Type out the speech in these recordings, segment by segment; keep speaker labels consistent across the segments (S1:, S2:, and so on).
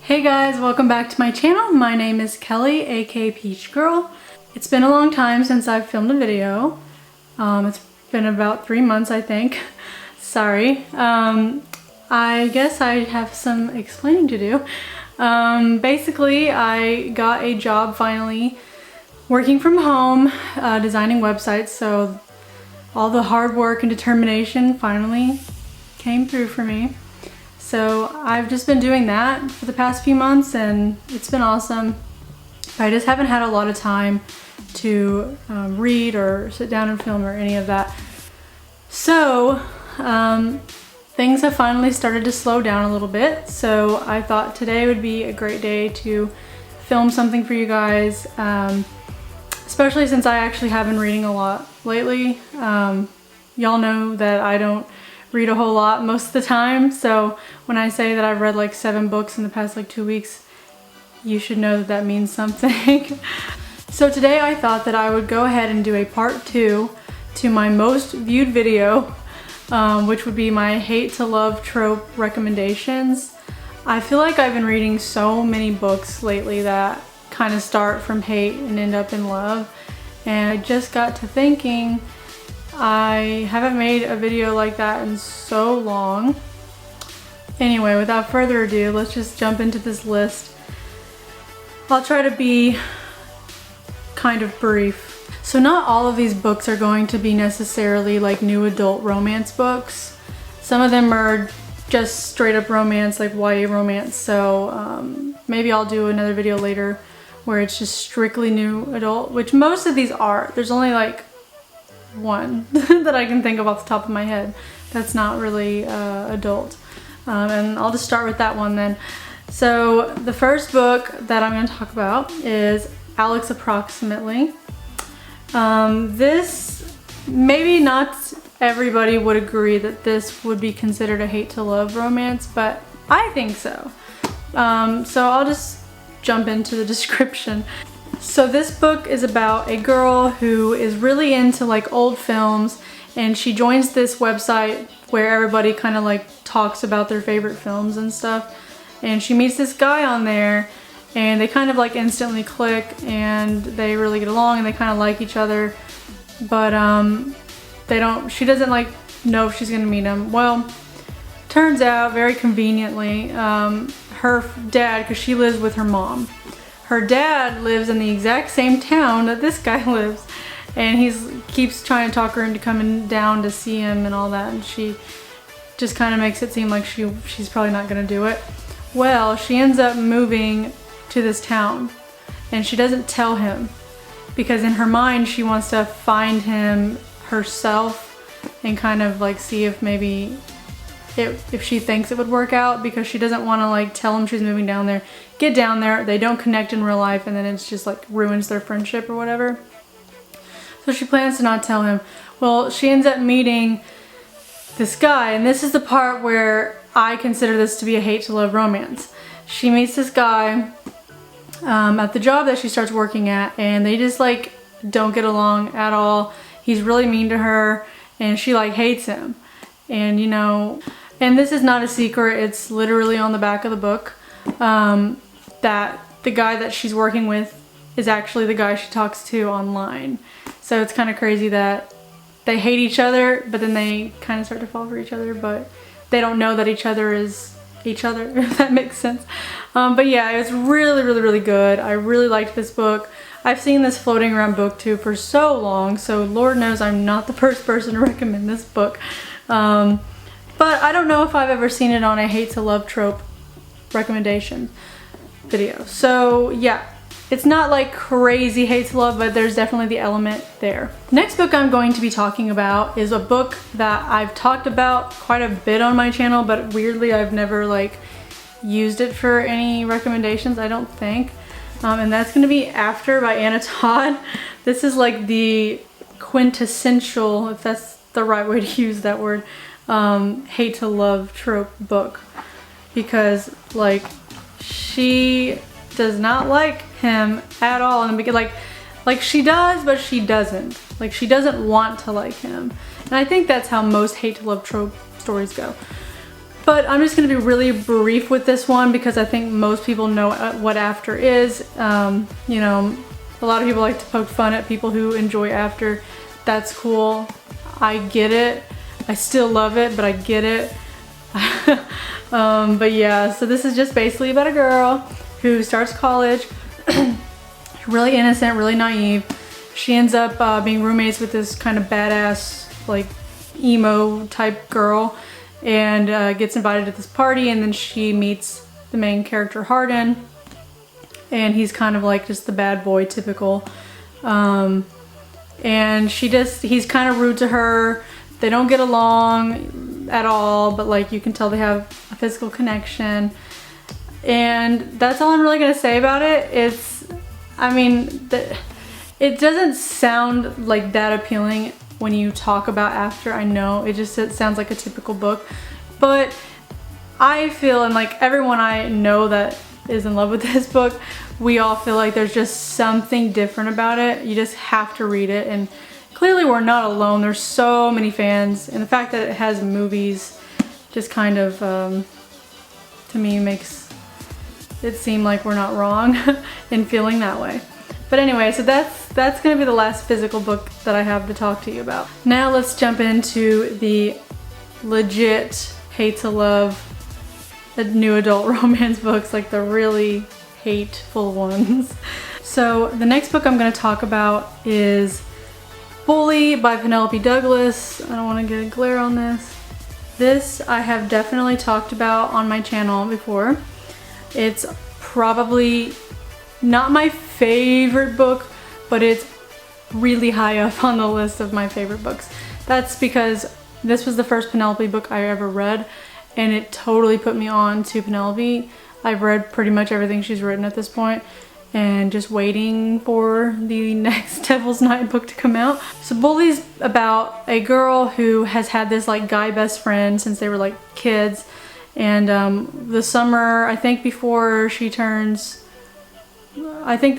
S1: Hey guys, welcome back to my channel. My name is Kelly, aka Peach Girl. It's been a long time since I've filmed a video. It's been about 3 months, I think. Sorry. I guess I have some explaining to do. Basically, I got a job finally working from home, designing websites, so all the hard work and determination finally came through for me. So I've just been doing that for the past few months and it's been awesome. I just haven't had a lot of time to read or sit down and film or any of that. So things have finally started to slow down a little bit. So I thought today would be a great day to film something for you guys. Especially since I actually have been reading a lot lately. Y'all know that I don't read a whole lot most of the time, so when I say that I've read like 7 books in the past like 2 weeks, you should know that that means something. So today I thought that I would go ahead and do a part 2 to my most viewed video, which would be my hate to love trope recommendations. I feel like I've been reading so many books lately that kind of start from hate and end up in love, and I just got to thinking I haven't made a video like that in so long. Anyway, without further ado, let's just jump into this list. I'll try to be kind of brief. So not all of these books are going to be necessarily like new adult romance books. Some of them are just straight up romance, like YA romance, so maybe I'll do another video later where it's just strictly new adult, which most of these are. There's only like one that I can think of off the top of my head that's not really adult. And I'll just start with that one then. So the first book that I'm going to talk about is Alex Approximately. This, maybe not everybody would agree that this would be considered a hate to love romance, but I think so. So I'll just jump into the description. So this book is about a girl who is really into like old films, and she joins this website where everybody kind of like talks about their favorite films and stuff, and she meets this guy on there and they kind of like instantly click and they really get along and they kind of like each other, but she doesn't like know if she's gonna meet him. Well, turns out very conveniently her dad, because she lives with her mom, her dad lives in the exact same town that this guy lives, and he keeps trying to talk her into coming down to see him and all that, and she just kind of makes it seem like she's probably not gonna do it. Well, she ends up moving to this town and she doesn't tell him because in her mind she wants to find him herself and kind of like see if maybe if she thinks it would work out, because she doesn't want to like tell him she's moving down there, get down there, they don't connect in real life, and then it's just like ruins their friendship or whatever. So she plans to not tell him. Well, she ends up meeting this guy, and this is the part where I consider this to be a hate to love romance. She meets this guy at the job that she starts working at, and they just like don't get along at all. He's really mean to her and she like hates him, and you know, and this is not a secret, it's literally on the back of the book, that the guy that she's working with is actually the guy she talks to online. So it's kind of crazy that they hate each other, but then they kind of start to fall for each other, but they don't know that each other is each other, if that makes sense. But yeah, it was really, really, really good. I really liked this book. I've seen this floating around BookTube for so long, so Lord knows I'm not the first person to recommend this book. But I don't know if I've ever seen it on a hate to love trope recommendation video. So yeah, it's not like crazy hate to love, but there's definitely the element there. The next book I'm going to be talking about is a book that I've talked about quite a bit on my channel, but weirdly I've never like used it for any recommendations, I don't think. And that's going to be After by Anna Todd. This is like the quintessential, if that's the right way to use that word, hate to love trope book, because like she does not like him at all in the beginning. Like she does, but she doesn't. Like, she doesn't want to like him. And I think that's how most hate to love trope stories go. But I'm just gonna be really brief with this one because I think most people know what After is. You know, a lot of people like to poke fun at people who enjoy After. That's cool. I get it. I still love it, but I get it. But yeah, so this is just basically about a girl who starts college, really innocent, really naive. She ends up being roommates with this kind of badass, like, emo type girl, and gets invited to this party, and then she meets the main character, Hardin, and he's kind of like just the bad boy typical. And he's kind of rude to her. They don't get along at all, but like you can tell they have a physical connection. And that's all I'm really gonna say about it. It doesn't sound like that appealing when you talk about After. I know, it sounds like a typical book, but I feel, and like everyone I know that is in love with this book, we all feel like there's just something different about it. You just have to read it, and clearly we're not alone. There's so many fans, and the fact that it has movies just kind of, to me, makes it seem like we're not wrong in feeling that way. But anyway, so that's gonna be the last physical book that I have to talk to you about. Now let's jump into the legit hate to love new adult romance books, like the really hateful ones. So the next book I'm gonna talk about is Bully by Penelope Douglas. I don't want to get a glare on this. This I have definitely talked about on my channel before. It's probably not my favorite book, but it's really high up on the list of my favorite books. That's because this was the first Penelope book I ever read, and it totally put me on to Penelope. I've read pretty much everything she's written at this point, and just waiting for the next Devil's Night book to come out. So Bully's about a girl who has had this like guy best friend since they were like kids, and the summer, I think the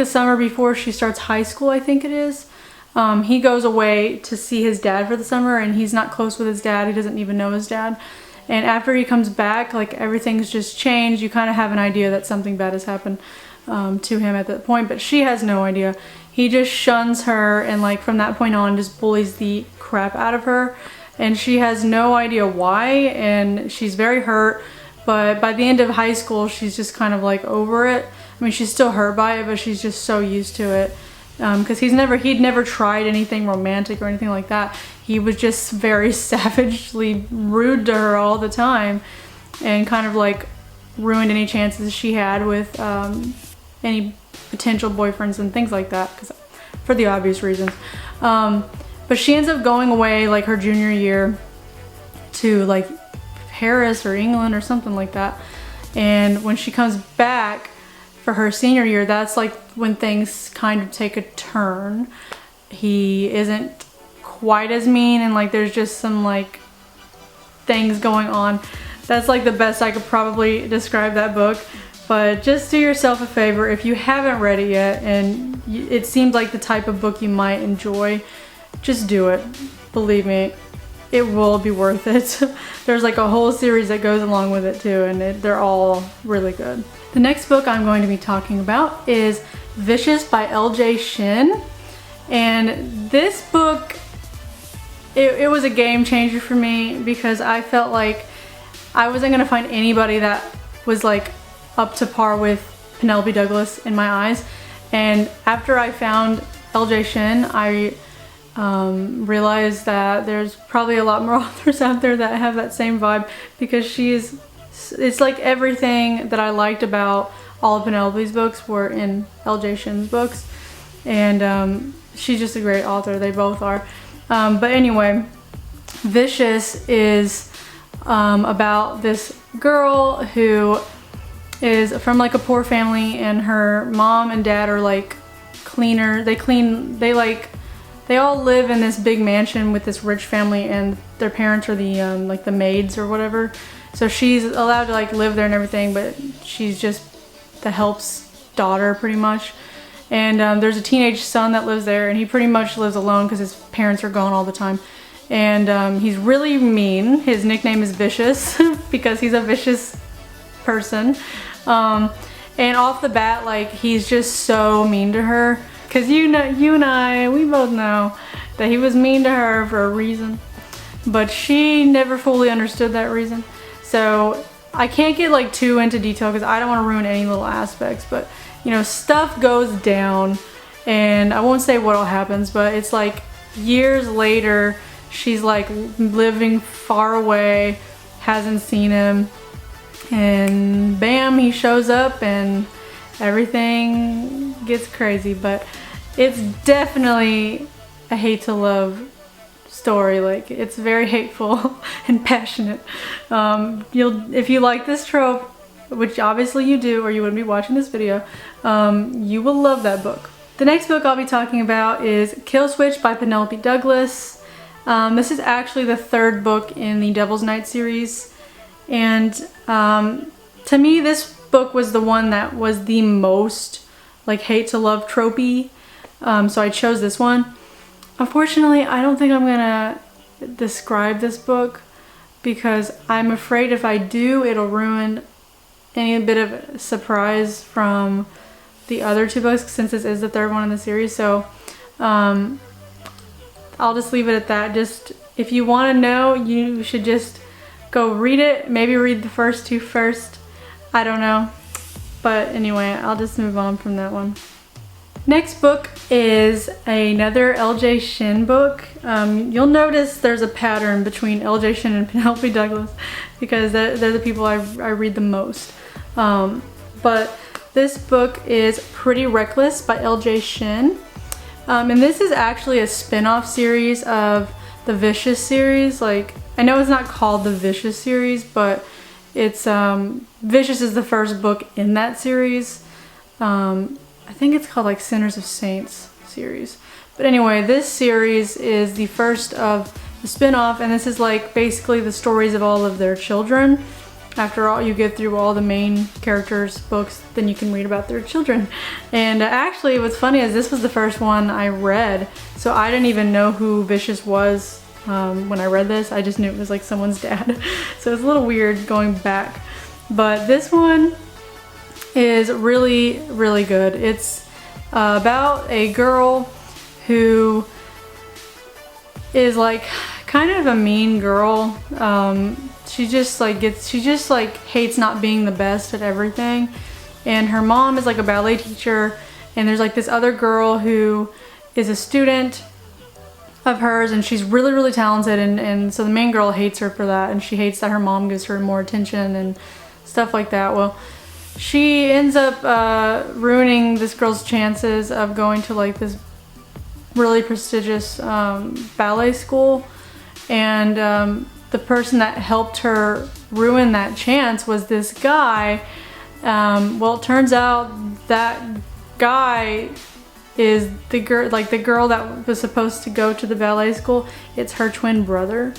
S1: summer before she starts high school, I think it is, he goes away to see his dad for the summer, and he's not close with his dad. He doesn't even know his dad. And after he comes back, like, everything's just changed. You kind of have an idea that something bad has happened to him at that point, but she has no idea. He just shuns her, and like from that point on just bullies the crap out of her, and she has no idea why, and she's very hurt. But by the end of high school, she's just kind of like over it. I mean, she's still hurt by it, but she's just so used to it. Because he'd never tried anything romantic or anything like that. He was just very savagely rude to her all the time, and kind of like ruined any chances she had with any potential boyfriends and things like that, because for the obvious reasons. But she ends up going away like her junior year to like Paris or England or something like that. And when she comes back for her senior year, that's like when things kind of take a turn. He isn't quite as mean, and like there's just some like things going on. That's like the best I could probably describe that book. But just do yourself a favor, if you haven't read it yet and it seems like the type of book you might enjoy, just do it. Believe me, it will be worth it. There's like a whole series that goes along with it too, and they're all really good. The next book I'm going to be talking about is Vicious by L.J. Shen. And this book, it was a game changer for me, because I felt like I wasn't going to find anybody that was like up to par with Penelope Douglas in my eyes. And after I found L.J. Shen, I realized that there's probably a lot more authors out there that have that same vibe, because it's like everything that I liked about all of Penelope's books were in L.J. Shen's books, and she's just a great author. They both are. But anyway, Vicious is about this girl who is from like a poor family, and her mom and dad are like cleaner. They all live in this big mansion with this rich family, and their parents are the like the maids or whatever. So she's allowed to like live there and everything, but she's just the help's daughter pretty much. And there's a teenage son that lives there, and he pretty much lives alone because his parents are gone all the time. And he's really mean. His nickname is Vicious because he's a vicious person. And off the bat, like, he's just so mean to her. Cause you and I, we both know that he was mean to her for a reason. But she never fully understood that reason. So I can't get like too into detail because I don't want to ruin any little aspects. But you know, stuff goes down, and I won't say what all happens, but it's like years later, she's like living far away, hasn't seen him, and bam, he shows up and everything gets crazy. But it's definitely a hate to love story. Like, it's very hateful and passionate. If you like this trope, which obviously you do or you wouldn't be watching this video, you will love that book. The next book I'll be talking about is Kill Switch by Penelope Douglas. This is actually the third book in the Devil's Night series, and to me this book was the one that was the most like hate to love tropey, so I chose this one. Unfortunately, I don't think I'm gonna describe this book because I'm afraid if I do, it'll ruin any bit of surprise from the other two books since this is the third one in the series. So I'll just leave it at that. Just if you want to know, you should just go read it. Maybe read the first two first. I don't know. But anyway, I'll just move on from that one. Next book is another LJ Shen book. You'll notice there's a pattern between LJ Shen and Penelope Douglas because they're the people I read the most. But this book is Pretty Reckless by LJ Shen. And this is actually a spin-off series of the Vicious series. Like, I know it's not called the Vicious series, but it's Vicious is the first book in that series. I think it's called like Sinners of Saints series. But anyway, this series is the first of the spin-off, and this is like basically the stories of all of their children. After all, you get through all the main characters' books, then you can read about their children. And actually, what's funny is this was the first one I read, so I didn't even know who Vicious was when I read this. I just knew it was like someone's dad. So it's a little weird going back. But this one is really, really good. It's about a girl who is like kind of a mean girl. She just hates not being the best at everything. And her mom is like a ballet teacher, and there's like this other girl who is a student of hers, and she's really, really talented, and so the main girl hates her for that, and she hates that her mom gives her more attention and stuff like that. Well, she ends up ruining this girl's chances of going to like this really prestigious ballet school, and the person that helped her ruin that chance was this guy. Well, it turns out that guy is the girl, like the girl that was supposed to go to the ballet school. It's her twin brother,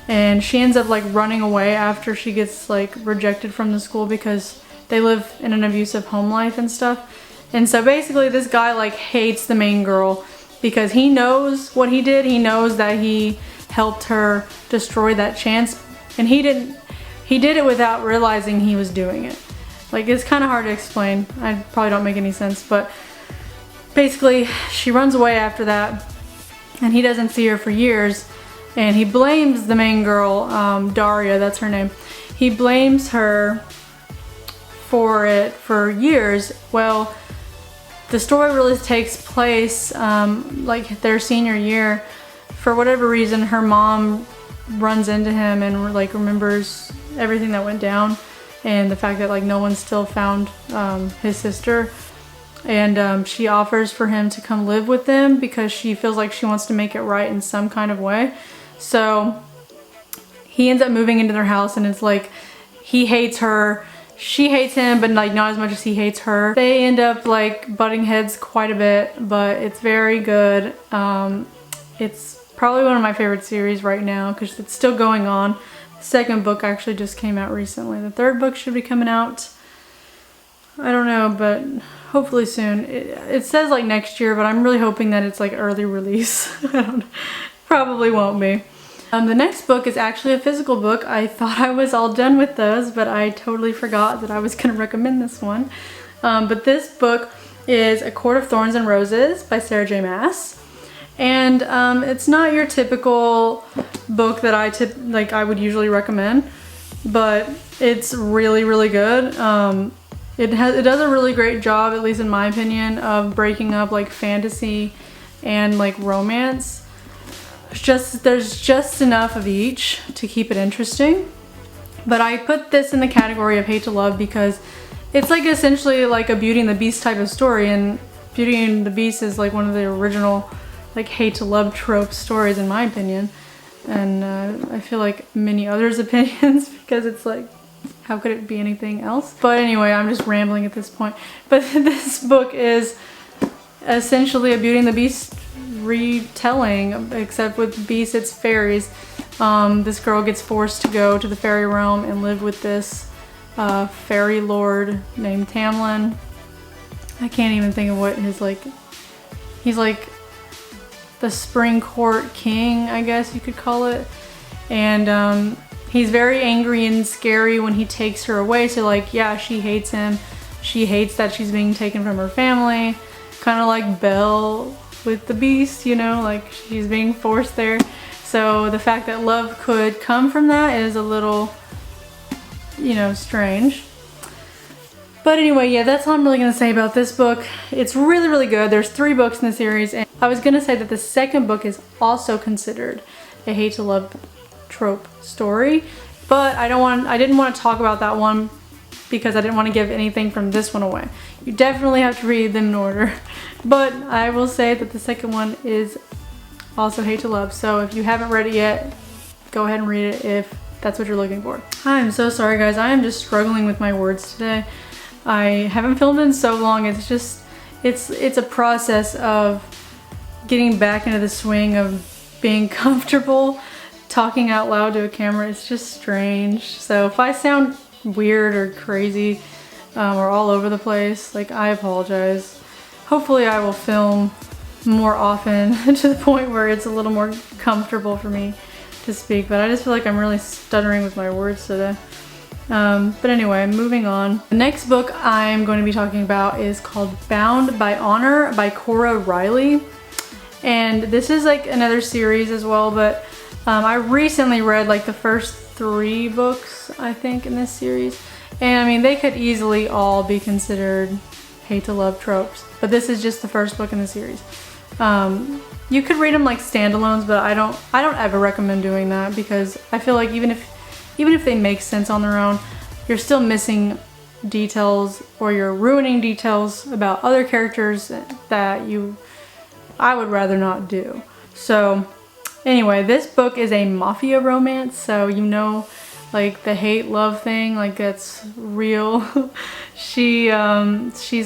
S1: and she ends up like running away after she gets like rejected from the school because they live in an abusive home life and stuff. And so basically this guy like hates the main girl because he knows what he did. He knows that he helped her destroy that chance, and he did it without realizing he was doing it. Like, it's kind of hard to explain. I probably don't make any sense, but basically she runs away after that, and he doesn't see her for years, and he blames the main girl, Daria, that's her name. He blames her for it for years. Well, the story really takes place like their senior year. For whatever reason, her mom runs into him and like remembers everything that went down, and the fact that like no one still found his sister, and she offers for him to come live with them because she feels like she wants to make it right in some kind of way. So he ends up moving into their house, and it's like he hates her, she hates him, but like not as much as he hates her. They end up like butting heads quite a bit, but it's very good. It's probably one of my favorite series right now because it's still going on. The second book actually just came out recently. The third book should be coming out I don't know, but hopefully soon. It says like next year, but I'm really hoping that it's like early release. I don't know. Probably won't be. The next book is actually a physical book. I thought I was all done with those, but I totally forgot that I was gonna recommend this one. But this book is A Court of Thorns and Roses by Sarah J. Maas. And it's not your typical book that I would usually recommend, but it's really, really good. It does a really great job, at least in my opinion, of breaking up like fantasy and like romance. There's just enough of each to keep it interesting. But I put this in the category of hate to love because it's like essentially like a Beauty and the Beast type of story, and Beauty and the Beast is like one of the original like hate to love trope stories in my opinion. And I feel like many others' opinions because it's like, how could it be anything else? But anyway, I'm just rambling at this point. But this book is essentially a Beauty and the Beast retelling, except with beasts it's fairies. This girl gets forced to go to the fairy realm and live with this fairy lord named Tamlin. I can't even think of what his like, he's like the spring court king, I guess you could call it. And he's very angry and scary when he takes her away. So like, yeah, she hates him. She hates that she's being taken from her family. Kind of like Belle with the Beast, you know, like she's being forced there. So the fact that love could come from that is a little, you know, strange. But anyway, yeah, that's all I'm really gonna say about this book. It's really, really good. There's 3 books in the series, and I was gonna say that the second book is also considered a hate to love trope story, but I didn't want to talk about that one because I didn't want to give anything from this one away. You definitely have to read them in order. But I will say that the second one is also hate to love. So if you haven't read it yet, go ahead and read it if that's what you're looking for. I'm so sorry guys, I am just struggling with my words today. I haven't filmed in so long. It's just, it's a process of getting back into the swing of being comfortable talking out loud to a camera. It's just strange. So if I sound weird or crazy or all over the place, like, I apologize. Hopefully I will film more often to the point where it's a little more comfortable for me to speak, but I just feel like I'm really stuttering with my words today. But anyway, moving on. The next book I'm going to be talking about is called Bound by Honor by Cora Reilly. And this is like another series as well, but I recently read like the first 3 books, I think, in this series. And I mean, they could easily all be considered hate to love tropes, but this is just the first book in the series. You could read them like standalones, but I don't ever recommend doing that because I feel like even if they make sense on their own, you're still missing details or you're ruining details about other characters that I would rather not do. So anyway, this book is a mafia romance, so you know, like the hate-love thing, like that's real. She's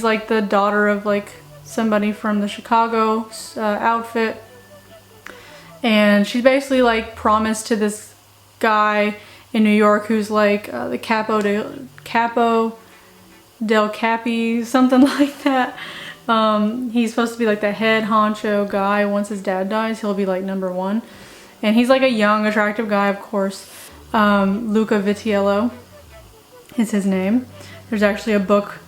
S1: like the daughter of like somebody from the Chicago outfit, and she's basically like promised to this guy in New York who's like the Capo del Capi, something like that. He's supposed to be like the head honcho guy. Once his dad dies, he'll be like #1, and he's like a young, attractive guy, of course. Luca Vitiello is his name. There's actually a book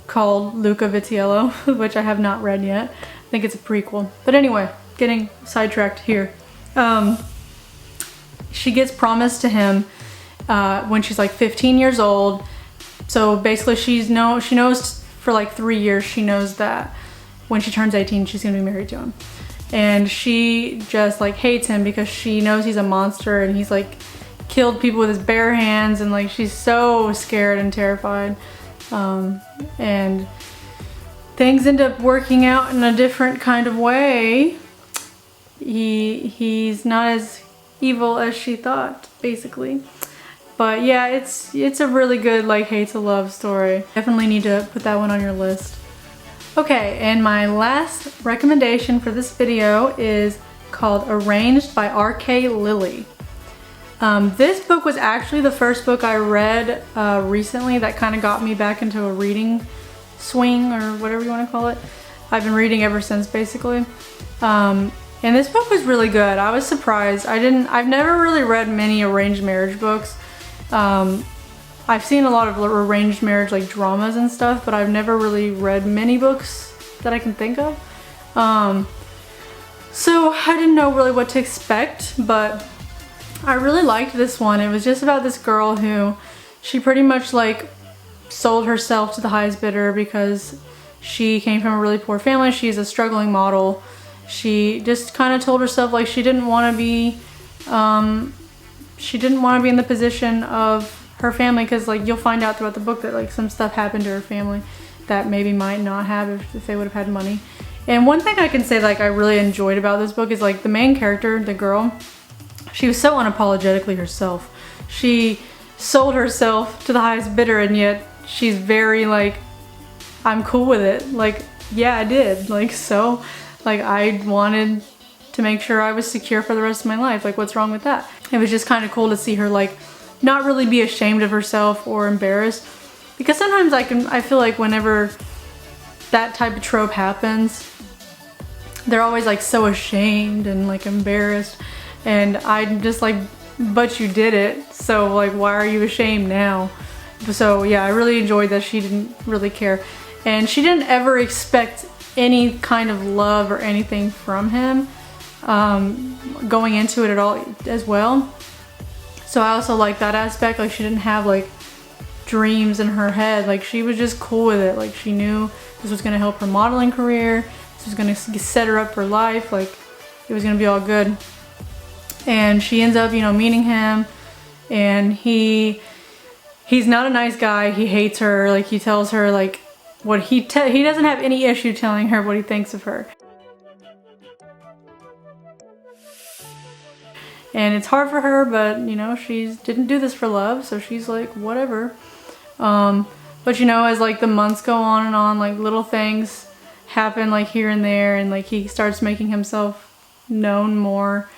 S1: called Luca Vitiello, which I have not read yet. I think it's a prequel. But anyway, getting sidetracked here. She gets promised to him when she's like 15 years old. So basically she knows for like 3 years, she knows that when she turns 18, she's gonna be married to him. And she just like hates him because she knows he's a monster and he's like killed people with his bare hands, and like she's so scared and terrified. And things end up working out in a different kind of way. He's not as evil as she thought, basically. But yeah, it's a really good like hate to love story. Definitely need to put that one on your list. Okay, and my last recommendation for this video is called Arranged by R.K. Lilley. This book was actually the first book I read recently that kind of got me back into a reading swing, or whatever you want to call it. I've been reading ever since, basically. And this book was really good. I was surprised. I've never really read many arranged marriage books. I've seen a lot of arranged marriage like dramas and stuff, but I've never really read many books that I can think of. So I didn't know really what to expect, but I really liked this one. It was just about this girl who, she pretty much like sold herself to the highest bidder because she came from a really poor family. She's a struggling model. She just kind of told herself like she didn't want to be in the position of her family, because like you'll find out throughout the book that like some stuff happened to her family that maybe might not have if they would have had money. And one thing I can say like I really enjoyed about this book is like the main character, the girl, she was so unapologetically herself. She sold herself to the highest bidder, and yet she's very like, I'm cool with it. Like, yeah, I did. Like, so like I wanted to make sure I was secure for the rest of my life. Like, what's wrong with that? It was just kind of cool to see her like not really be ashamed of herself or embarrassed, because sometimes I feel like whenever that type of trope happens, they're always like so ashamed and like embarrassed, and I'm just like, but you did it, so like why are you ashamed now? So yeah, I really enjoyed that she didn't really care, and she didn't ever expect any kind of love or anything from him going into it at all as well. So I also like that aspect. Like, she didn't have like dreams in her head. Like, she was just cool with it. Like, she knew this was gonna help her modeling career. This was gonna set her up for life. Like, it was gonna be all good. And she ends up, you know, meeting him, and he's not a nice guy. He hates her. Like, he tells her like what he doesn't have any issue telling her what he thinks of her. And it's hard for her, but you know, she didn't do this for love, so she's like, whatever. But you know, as like the months go on and on, like little things happen like here and there, and like he starts making himself known more.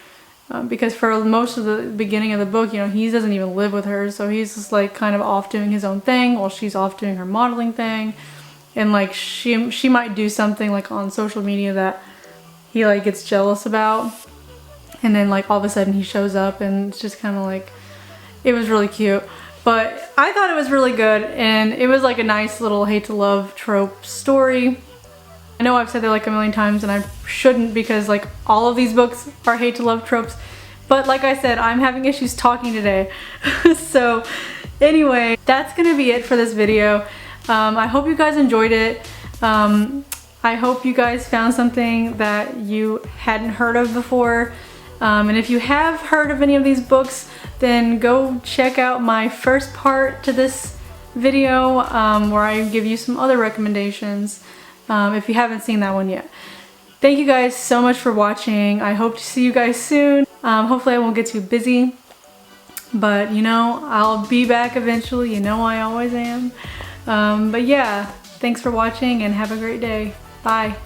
S1: Because for most of the beginning of the book, you know, he doesn't even live with her, so he's just like kind of off doing his own thing while she's off doing her modeling thing. And like she might do something like on social media that he like gets jealous about. And then like all of a sudden he shows up, and it's just kind of like, it was really cute. But I thought it was really good, and it was like a nice little hate to love trope story. I know I've said that like a million times, and I shouldn't, because like all of these books are hate to love tropes. But like I said, I'm having issues talking today. So anyway, that's gonna be it for this video. I hope you guys enjoyed it. I hope you guys found something that you hadn't heard of before. And if you have heard of any of these books, then go check out my first part to this video where I give you some other recommendations if you haven't seen that one yet. Thank you guys so much for watching. I hope to see you guys soon. Hopefully I won't get too busy, but you know, I'll be back eventually. You know I always am. But yeah, thanks for watching and have a great day. Bye.